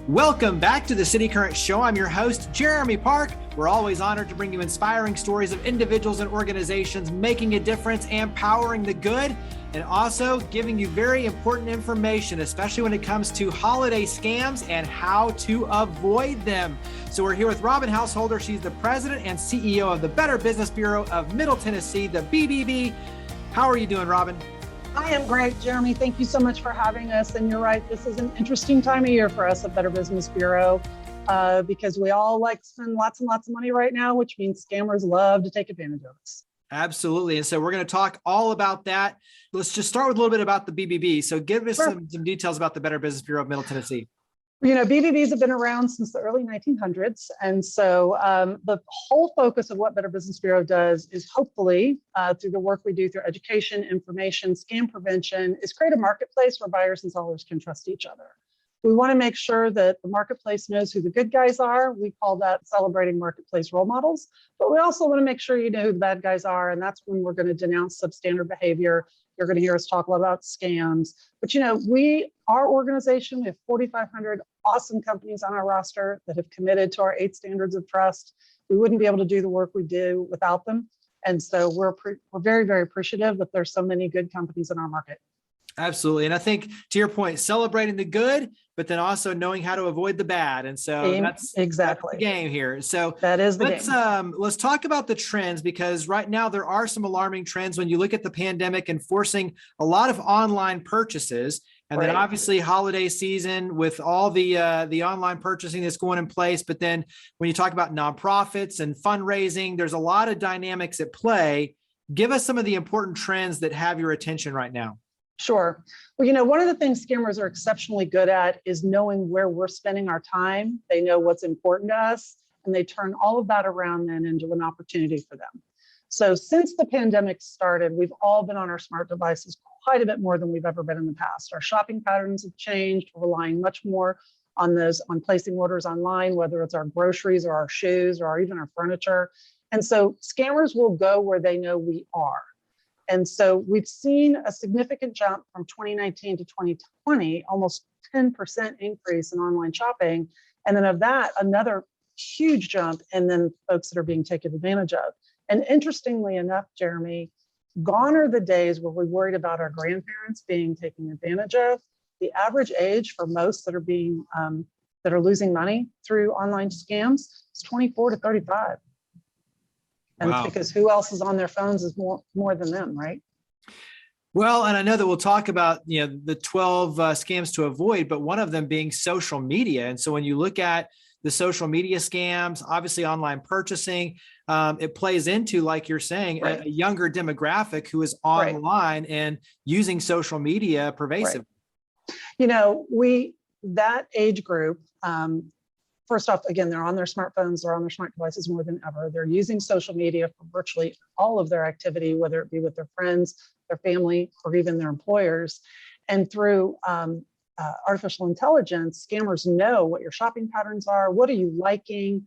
Welcome back to the City Current Show. I'm your host, Jeremy Park. We're always honored to bring you inspiring stories of individuals and organizations making a difference and powering the good, and also giving you very important information, especially when it comes to holiday scams and how to avoid them. So we're here with Robyn Householder. She's the president and CEO of the Better Business Bureau of Middle Tennessee, the BBB. How are you doing, Robyn? I am great, Jeremy. Thank you so much for having us. And you're right, this is an interesting time of year for us at Better Business Bureau because we all like to spend lots and lots of money right now, which means scammers love to take advantage of us. Absolutely. And so we're going to talk all about that. Let's just start with a little bit about the BBB. So give us some details about the Better Business Bureau of Middle Tennessee. You know, BBBs have been around since the early 1900s. And so the whole focus of what Better Business Bureau does is hopefully through the work we do through education, information, scam prevention, is create a marketplace where buyers and sellers can trust each other. We want to make sure that the marketplace knows who the good guys are. We call that celebrating marketplace role models. But we also want to make sure you know who the bad guys are. And that's when we're going to denounce substandard behavior. You're going to hear us talk a lot about scams. But, you know, our organization, we have 4,500 awesome companies on our roster that have committed to our 8 standards of trust. We wouldn't be able to do the work we do without them. And so we're very, very appreciative that there's so many good companies in our market. Absolutely. And I think to your point, celebrating the good, but then also knowing how to avoid the bad. And so that's exactly the game here. So that is the game. Let's talk about the trends, because right now there are some alarming trends when you look at the pandemic and forcing a lot of online purchases. And then obviously holiday season with all the online purchasing that's going in place. But then when you talk about nonprofits and fundraising, there's a lot of dynamics at play. Give us some of the important trends that have your attention right now. Sure. Well, you know, one of the things scammers are exceptionally good at is knowing where we're spending our time. They know what's important to us, and they turn all of that around then into an opportunity for them. So since the pandemic started, we've all been on our smart devices quite a bit more than we've ever been in the past. Our shopping patterns have changed. We're relying much more on placing orders online, whether it's our groceries or our shoes or even our furniture. And so scammers will go where they know we are. And so we've seen a significant jump from 2019 to 2020, almost 10% increase in online shopping. And then of that, another huge jump, and then folks that are being taken advantage of. And interestingly enough, Jeremy, gone are the days where we worried about our grandparents being taken advantage of. The average age for most that are losing money through online scams is 24 to 35. And it's because who else is on their phones is more than them, right? Well, and I know that we'll talk about, you know, the 12 scams to avoid, but one of them being social media. And so when you look at the social media scams, obviously online purchasing, it plays into, like you're saying, a younger demographic who is online and using social media pervasively. You know, that age group, first off, again, they're on their smartphones, they're on their smart devices more than ever. They're using social media for virtually all of their activity, whether it be with their friends, their family, or even their employers. And through artificial intelligence, scammers know what your shopping patterns are, what are you liking,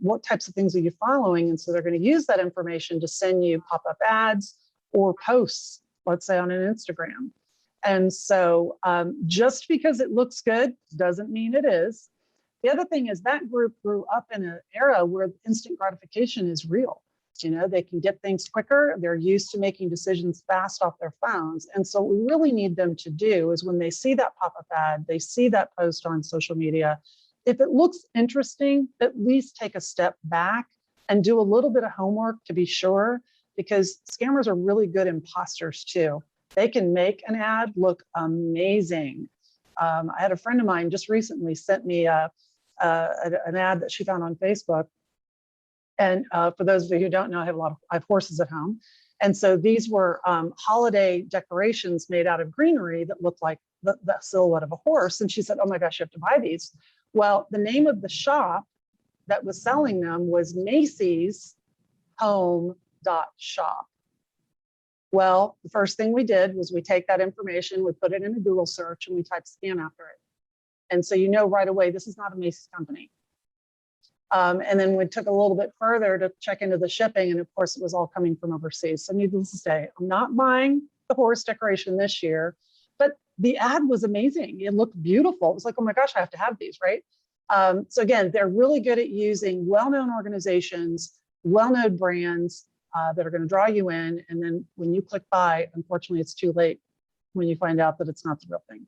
what types of things are you following? And so they're going to use that information to send you pop-up ads or posts, let's say on an Instagram. And so just because it looks good doesn't mean it is. The other thing is that group grew up in an era where instant gratification is real. You know, they can get things quicker. They're used to making decisions fast off their phones. And so what we really need them to do is when they see that pop-up ad, they see that post on social media, if it looks interesting, at least take a step back and do a little bit of homework to be sure, because scammers are really good imposters too. They can make an ad look amazing. I had a friend of mine just recently sent me an ad that she found on Facebook. And for those of you who don't know, I have horses at home. And so these were holiday decorations made out of greenery that looked like the silhouette of a horse. And she said, oh my gosh, you have to buy these. Well, the name of the shop that was selling them was Macy's Home.shop. Well, the first thing we did was we take that information, we put it in a Google search, and we type scam after it. And so you know right away, this is not a Macy's company. And then we took a little bit further to check into the shipping, and of course it was all coming from overseas. So needless to say, I'm not buying the horse decoration this year, but the ad was amazing. It looked beautiful. It was like, oh my gosh, I have to have these, right? So again, they're really good at using well-known organizations, well-known brands that are going to draw you in. And then when you click buy, unfortunately, it's too late when you find out that it's not the real thing.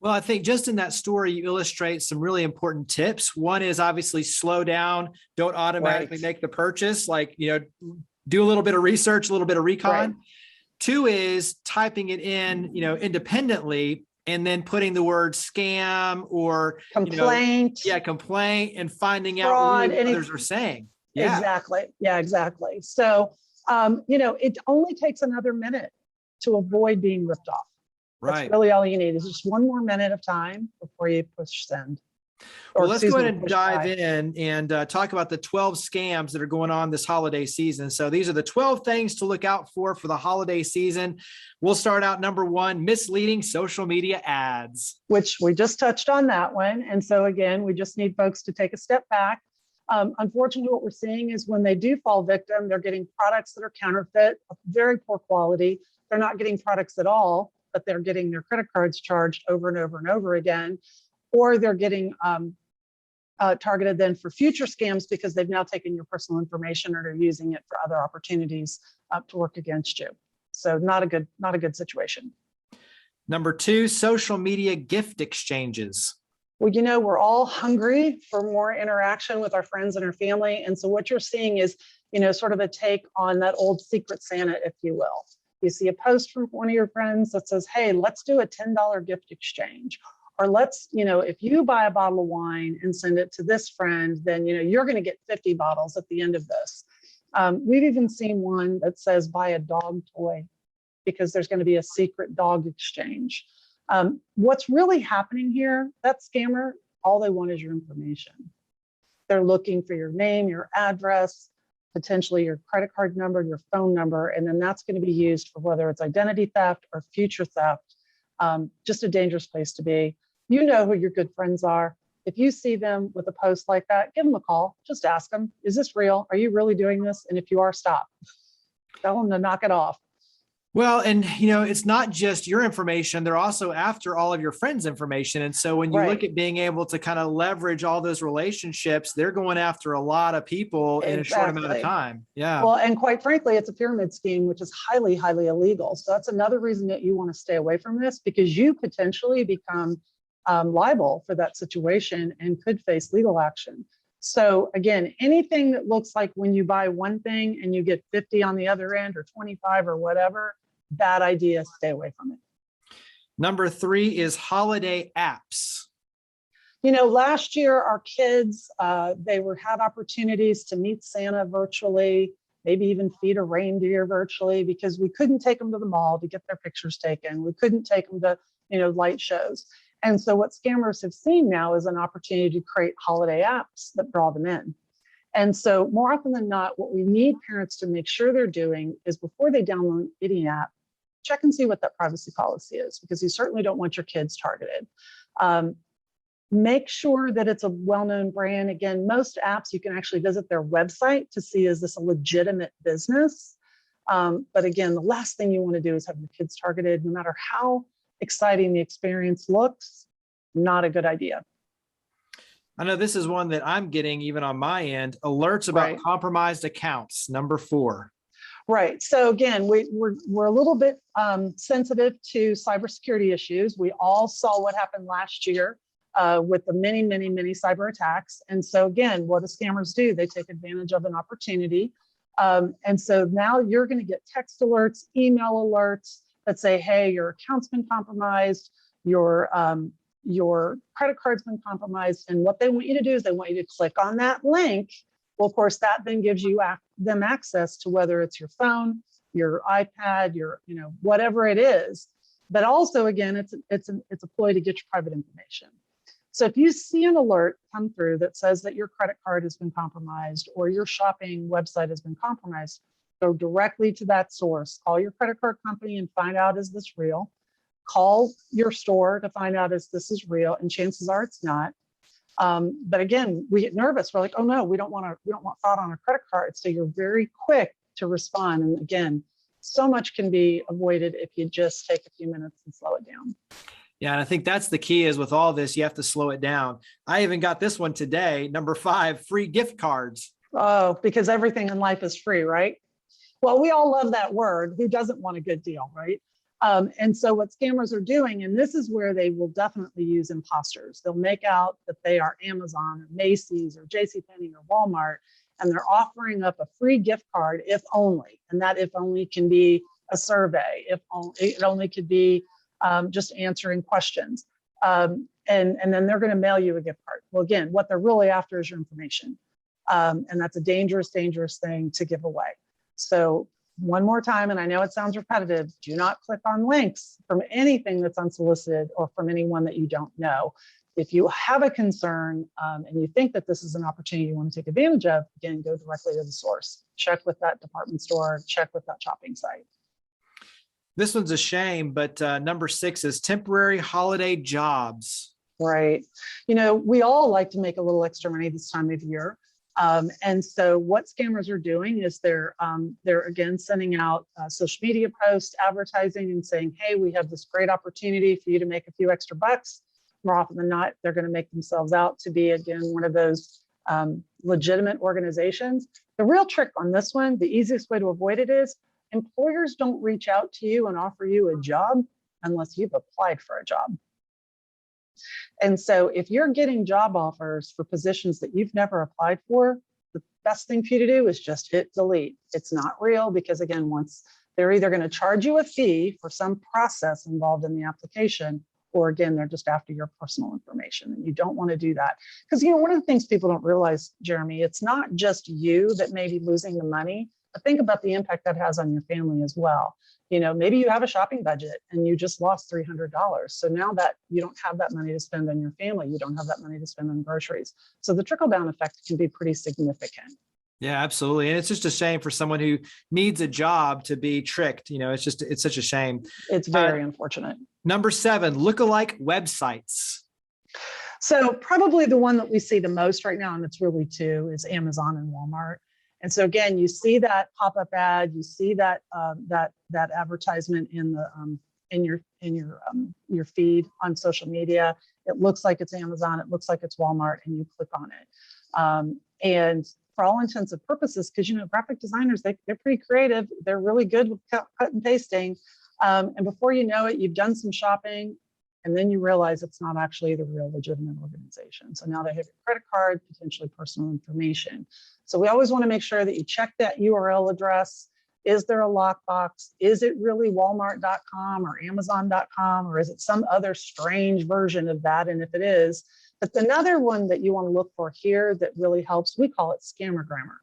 Well, I think just in that story, you illustrate some really important tips. One is obviously slow down, don't automatically make the purchase, like, do a little bit of research, a little bit of recon. Right. Two is typing it in, independently, and then putting the word scam or complaint. Complaint, and finding out fraud, really what others are saying. Yeah. Exactly. Yeah, exactly. So, it only takes another minute to avoid being ripped off. Right. That's really all you need, is just one more minute of time before you push send. Well, let's go ahead and dive in and talk about the 12 scams that are going on this holiday season. So these are the 12 things to look out for the holiday season. We'll start out number one, misleading social media ads. Which we just touched on that one. And so again, we just need folks to take a step back. Unfortunately, what we're seeing is when they do fall victim, they're getting products that are counterfeit, of very poor quality. They're not getting products at all, but they're getting their credit cards charged over and over and over again. Or they're getting targeted then for future scams because they've now taken your personal information or are using it for other opportunities to work against you. So not a good situation. Number two, social media gift exchanges. Well, we're all hungry for more interaction with our friends and our family. And so what you're seeing is, sort of a take on that old Secret Santa, if you will. You see a post from one of your friends that says, hey, let's do a $10 gift exchange. Or let's, if you buy a bottle of wine and send it to this friend, then, you're going to get 50 bottles at the end of this. We've even seen one that says buy a dog toy because there's going to be a secret dog exchange. What's really happening here, that scammer, all they want is your information. They're looking for your name, your address, potentially your credit card number, your phone number, and then that's going to be used for whether it's identity theft or future theft. Just a dangerous place to be. You know who your good friends are. If you see them with a post like that, give them a call. Just ask them, is this real? Are you really doing this? And if you are, stop. Tell them to knock it off. Well, and it's not just your information. They're also after all of your friends' information. And so when you look at being able to kind of leverage all those relationships, they're going after a lot of people in a short amount of time. Yeah. Well, and quite frankly, it's a pyramid scheme, which is highly, highly illegal. So that's another reason that you want to stay away from this, because you potentially become liable for that situation and could face legal action. So again, anything that looks like when you buy one thing and you get 50 on the other end or 25 or whatever, bad idea, stay away from it. Number three is holiday apps. Last year, our kids, they had opportunities to meet Santa virtually, maybe even feed a reindeer virtually, because we couldn't take them to the mall to get their pictures taken. We couldn't take them to, light shows. And so what scammers have seen now is an opportunity to create holiday apps that draw them in. And so more often than not, what we need parents to make sure they're doing is before they download any app, check and see what that privacy policy is, because you certainly don't want your kids targeted. Make sure that it's a well-known brand. Again, most apps, you can actually visit their website to see, is this a legitimate business? But again, the last thing you want to do is have your kids targeted, no matter how exciting the experience looks. Not a good idea. I know this is one that I'm getting even on my end, alerts about compromised accounts, number 4. Right. So again, we're a little bit sensitive to cybersecurity issues. We all saw what happened last year with the many cyber attacks. And so again, what do scammers do? They take advantage of an opportunity. And so now you're going to get text alerts, email alerts that say, hey, your account's been compromised, your credit card's been compromised. And what they want you to do is they want you to click on that link. Well, of course, that then gives you them access to whether it's your phone, your iPad, your, whatever it is. But also, again, it's a ploy to get your private information. So if you see an alert come through that says that your credit card has been compromised or your shopping website has been compromised, go directly to that source. Call your credit card company and find out, is this real? Call your store to find out, is this is real? And chances are it's not. But again, we get nervous. We're like, oh no, we don't want fraud on our credit card. So you're very quick to respond. And again, So much can be avoided if you just take a few minutes and slow it down. Yeah, and I think that's the key is with all this, you have to slow it down. I even got this one today, number 5, free gift cards. Oh, because everything in life is free, right? Well, we all love that word. Who doesn't want a good deal, right? And so what scammers are doing, and this is where they will definitely use imposters. They'll make out that they are Amazon or Macy's or JCPenney or Walmart, and they're offering up a free gift card if only. And that if only can be a survey, if only, it only could be just answering questions. And then they're going to mail you a gift card. Well, again, what they're really after is your information. And that's a dangerous, dangerous thing to give away. So one more time, and I know it sounds repetitive, do not click on links from anything that's unsolicited or from anyone that you don't know. If you have a concern and you think that this is an opportunity you want to take advantage of, again, go directly to the source. Check with that department store, check with that shopping site. This one's a shame, but number 6 is temporary holiday jobs. Right. You know, we all like to make a little extra money this time of year. And so what scammers are doing is they're again sending out social media posts, advertising and saying, hey, we have this great opportunity for you to make a few extra bucks. More often than not, they're going to make themselves out to be, again, one of those legitimate organizations. The real trick on this one, the easiest way to avoid it is employers don't reach out to you and offer you a job unless you've applied for a job. And so if you're getting job offers for positions that you've never applied for, the best thing for you to do is just hit delete. It's not real because, again, once they're either going to charge you a fee for some process involved in the application, or again, they're just after your personal information, and you don't want to do that. Because, you know, one of the things people don't realize, Jeremy, it's not just you that may be losing the money, but think about the impact that has on your family as well. You know, maybe you have a shopping budget and you just lost $300. So now that you don't have that money to spend on your family, you don't have that money to spend on groceries. So the trickle down effect can be pretty significant. Yeah, absolutely. And it's just a shame for someone who needs a job to be tricked. You know, it's such a shame. It's very unfortunate. Number 7, lookalike websites. So probably the one that we see the most right now, and it's really 2, is Amazon and Walmart. And so again, you see that pop-up ad, you see that that advertisement in the in your feed on social media. It looks like it's Amazon, it looks like it's Walmart, and you click on it. And for all intents and purposes, because, you know, graphic designers, they're pretty creative, they're really good with cut and pasting. And before you know it, you've done some shopping, and then you realize it's not actually the real legitimate organization. So now they have your credit card, potentially personal information. So we always want to make sure that you check that URL address. Is there a lockbox? Is it really Walmart.com or Amazon.com, or is it some other strange version of that? And if it is, but another one that you want to look for here that really helps, we call it scammer grammar.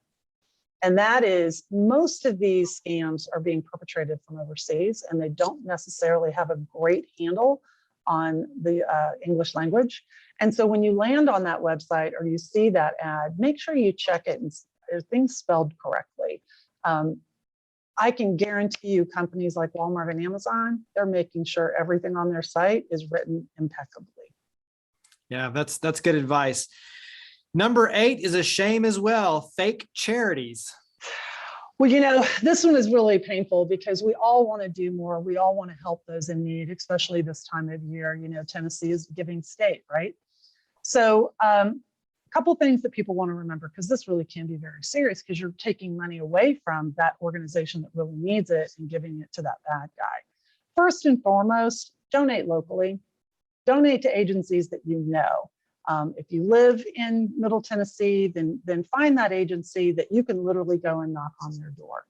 And that is, most of these scams are being perpetrated from overseas, and they don't necessarily have a great handle on the English language. And so when you land on that website or you see that ad, make sure you check it and are things spelled correctly. I can guarantee you companies like Walmart and Amazon, they're making sure everything on their site is written impeccably. Yeah, that's good advice. Number 8 is a shame as well, fake charities. Well, you know, this one is really painful because we all want to do more. We all want to help those in need, especially this time of year. You know, Tennessee is a giving state, right? So a couple things that people want to remember, because this really can be very serious, because you're taking money away from that organization that really needs it and giving it to that bad guy. First and foremost, donate locally. Donate to agencies that you know. If you live in Middle Tennessee, then find that agency that you can literally go and knock on their door.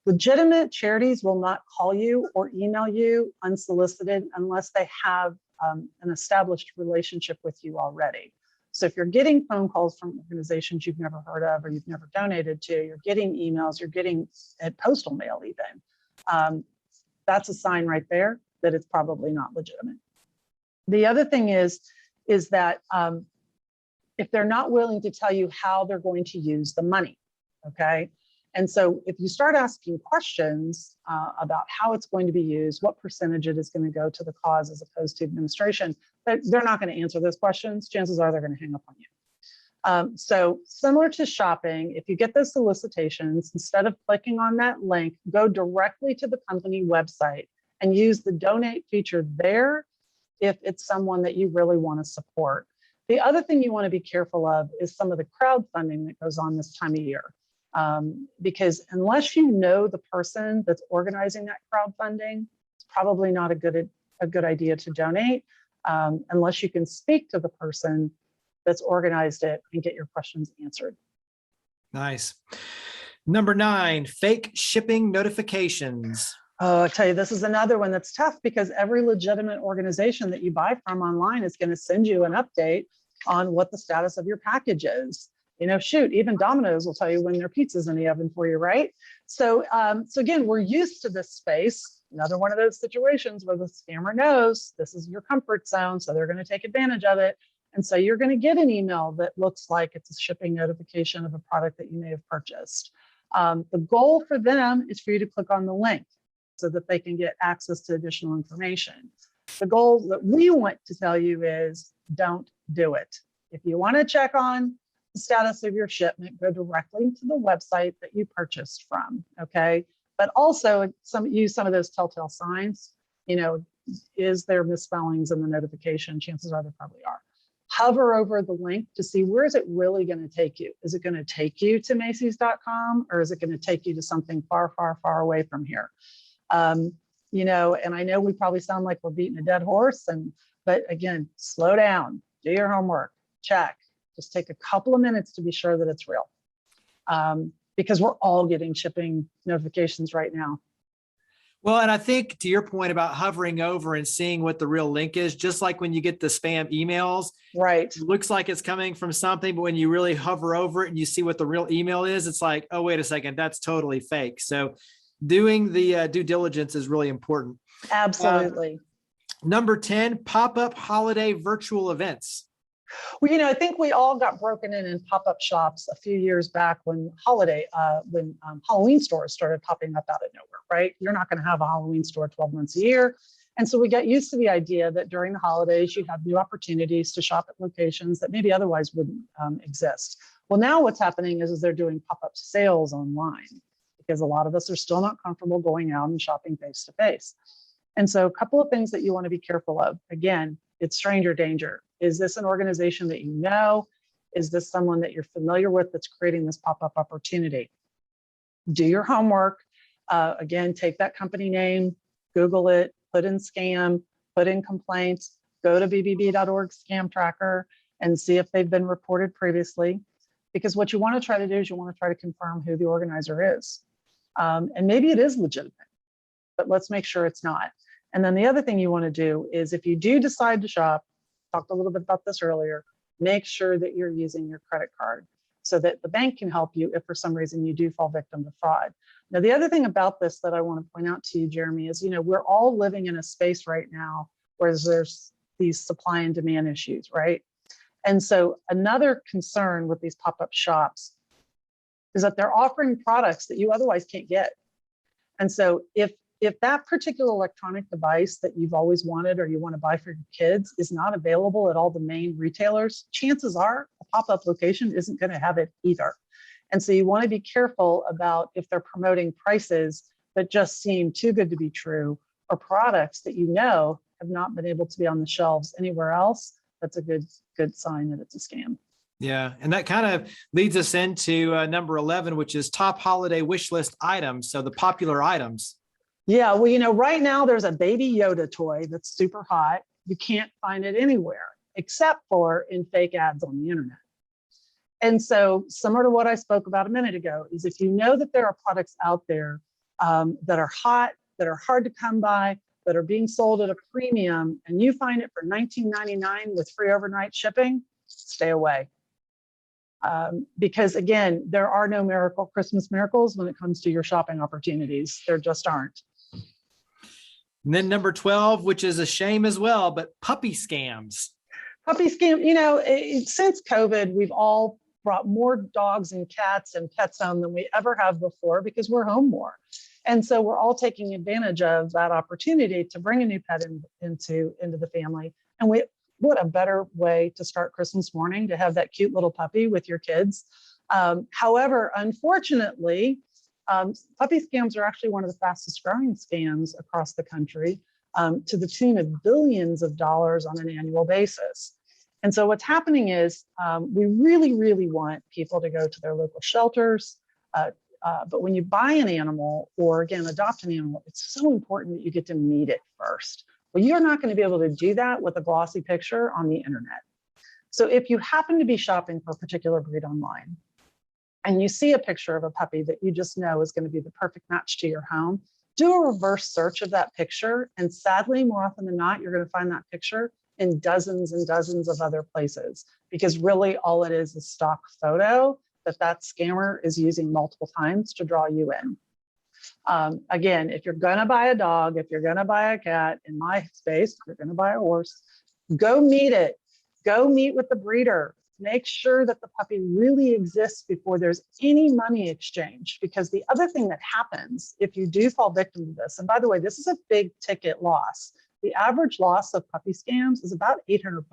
Legitimate charities will not call you or email you unsolicited unless they have an established relationship with you already. So if you're getting phone calls from organizations you've never heard of or you've never donated to, you're getting emails, you're getting postal mail even, that's a sign right there that it's probably not legitimate. The other thing is that if they're not willing to tell you how they're going to use the money, okay? And so if you start asking questions about how it's going to be used, what percentage it is going to go to the cause as opposed to administration, they're not going to answer those questions. Chances are they're going to hang up on you. So similar to shopping, if you get those solicitations, instead of clicking on that link, go directly to the company website and use the donate feature there if it's someone that you really want to support. The other thing you want to be careful of is some of the crowdfunding that goes on this time of year. Because unless you know the person that's organizing that crowdfunding, it's probably not a good idea to donate unless you can speak to the person that's organized it and get your questions answered. Nice. Number 9, fake shipping notifications. Oh, I tell you, this is another one that's tough because every legitimate organization that you buy from online is going to send you an update on what the status of your package is. You know, shoot, even Domino's will tell you when their pizza's in the oven for you, right? So, so again, we're used to this space. Another one of those situations where the scammer knows this is your comfort zone, so they're going to take advantage of it. And so you're going to get an email that looks like it's a shipping notification of a product that you may have purchased. The goal for them is for you to click on the link so that they can get access to additional information. The goal that we want to tell you is don't do it. If you want to check on the status of your shipment, go directly to the website that you purchased from, okay? But also use some of those telltale signs. You know, is there misspellings in the notification? Chances are there probably are. Hover over the link to see where is it really going to take you. Is it going to take you to Macy's.com or is it going to take you to something far, far, far away from here? You know, and I know we probably sound like we're beating a dead horse, but again, slow down, do your homework, check. Just take a couple of minutes to be sure that it's real, because we're all getting shipping notifications right now. Well, and I think to your point about hovering over and seeing what the real link is, just like when you get the spam emails, right? It looks like it's coming from something, but when you really hover over it and you see what the real email is, it's like, oh, wait a second, that's totally fake. So doing the due diligence is really important. Absolutely. Number 10, pop-up holiday virtual events. Well, you know, I think we all got broken in pop-up shops a few years back when Halloween stores started popping up out of nowhere, right? You're not going to have a Halloween store 12 months a year. And so we got used to the idea that during the holidays, you have new opportunities to shop at locations that maybe otherwise wouldn't exist. Well, now what's happening is they're doing pop-up sales online because a lot of us are still not comfortable going out and shopping face-to-face. And so a couple of things that you want to be careful of. Again, it's stranger danger. Is this an organization that you know? Is this someone that you're familiar with that's creating this pop-up opportunity? Do your homework. Again, take that company name, Google it, put in scam, put in complaints, go to bbb.org scam tracker and see if they've been reported previously. Because what you want to try to do is you want to try to confirm who the organizer is. And maybe it is legitimate, but let's make sure it's not. And then the other thing you want to do is if you do decide to shop, talked a little bit about this earlier, make sure that you're using your credit card so that the bank can help you if for some reason you do fall victim to fraud. Now, the other thing about this that I want to point out to you, Jeremy, is, you know, we're all living in a space right now where there's these supply and demand issues, right? And so another concern with these pop-up shops is that they're offering products that you otherwise can't get. And so if that particular electronic device that you've always wanted or you want to buy for your kids is not available at all the main retailers, chances are a pop-up location isn't going to have it either. And so you want to be careful about if they're promoting prices that just seem too good to be true or products that you know have not been able to be on the shelves anywhere else. That's a good sign that it's a scam. Yeah, and that kind of leads us into number 11, which is top holiday wish list items. So the popular items. Yeah, well, you know, right now there's a baby Yoda toy that's super hot. You can't find it anywhere except for in fake ads on the internet. And so similar to what I spoke about a minute ago is if you know that there are products out there that are hot, that are hard to come by, that are being sold at a premium, and you find it for $19.99 with free overnight shipping, stay away. Because again, there are no Christmas miracles when it comes to your shopping opportunities. There just aren't. And then number 12, which is a shame as well, but puppy scams. Puppy scam, you know, since COVID, we've all brought more dogs and cats and pets home than we ever have before because we're home more. And so we're all taking advantage of that opportunity to bring a new pet into the family. And what a better way to start Christmas morning, to have that cute little puppy with your kids. However, unfortunately, puppy scams are actually one of the fastest growing scams across the country, to the tune of billions of dollars on an annual basis. And so what's happening is we really, really want people to go to their local shelters. But when you buy an animal, or again, adopt an animal, it's so important that you get to meet it first. Well, you're not going to be able to do that with a glossy picture on the internet. So if you happen to be shopping for a particular breed online, and you see a picture of a puppy that you just know is going to be the perfect match to your home, do a reverse search of that picture. And sadly, more often than not, you're going to find that picture in dozens and dozens of other places, because really all it is stock photo that scammer is using multiple times to draw you in. Again, if you're going to buy a dog, if you're going to buy a cat, in my space, if you're going to buy a horse, go meet it. Go meet with the breeder. Make sure that the puppy really exists before there's any money exchange. Because the other thing that happens if you do fall victim to this, and by the way, this is a big ticket loss. The average loss of puppy scams is about $800.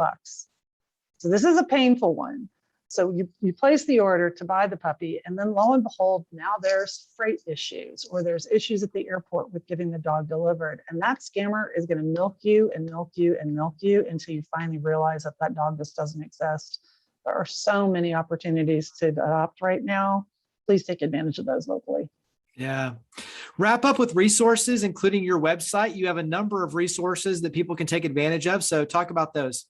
So this is a painful one. So you place the order to buy the puppy, and then lo and behold, now there's freight issues, or there's issues at the airport with getting the dog delivered. And that scammer is going to milk you and milk you and milk you until you finally realize that that dog just doesn't exist. There are so many opportunities to adopt right now. Please take advantage of those locally. Yeah. Wrap up with resources, including your website. You have a number of resources that people can take advantage of. So talk about those.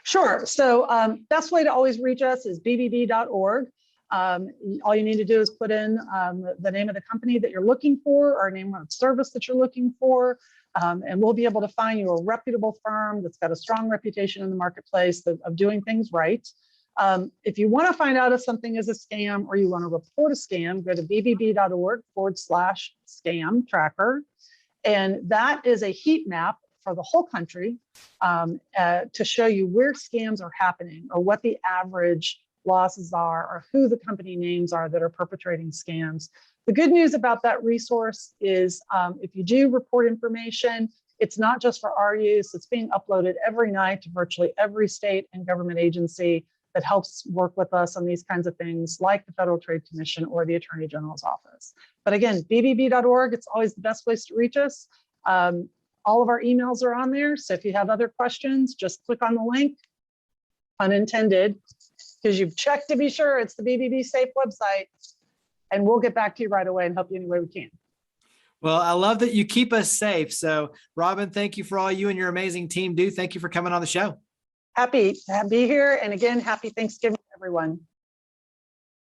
Sure. So best way to always reach us is bbb.org. All you need to do is put in the name of the company that you're looking for, or name of the service that you're looking for, and we'll be able to find you a reputable firm that's got a strong reputation in the marketplace of doing things right. If you want to find out if something is a scam, or you want to report a scam, go to bbb.org/scam tracker. And that is a heat map for the whole country to show you where scams are happening, or what the average losses are, or who the company names are that are perpetrating scams. The good news about that resource is if you do report information, it's not just for our use. It's being uploaded every night to virtually every state and government agency that helps work with us on these kinds of things, like the Federal Trade Commission or the Attorney General's office. But again, bbb.org, it's always the best place to reach us. All of our emails are on there. So if you have other questions, just click on the link, unintended, because you've checked to be sure it's the BBB safe website, and we'll get back to you right away and help you any way we can. Well, I love that you keep us safe. So Robyn, thank you for all you and your amazing team do. Thank you for coming on the show. Happy to be here. And again, happy Thanksgiving, everyone.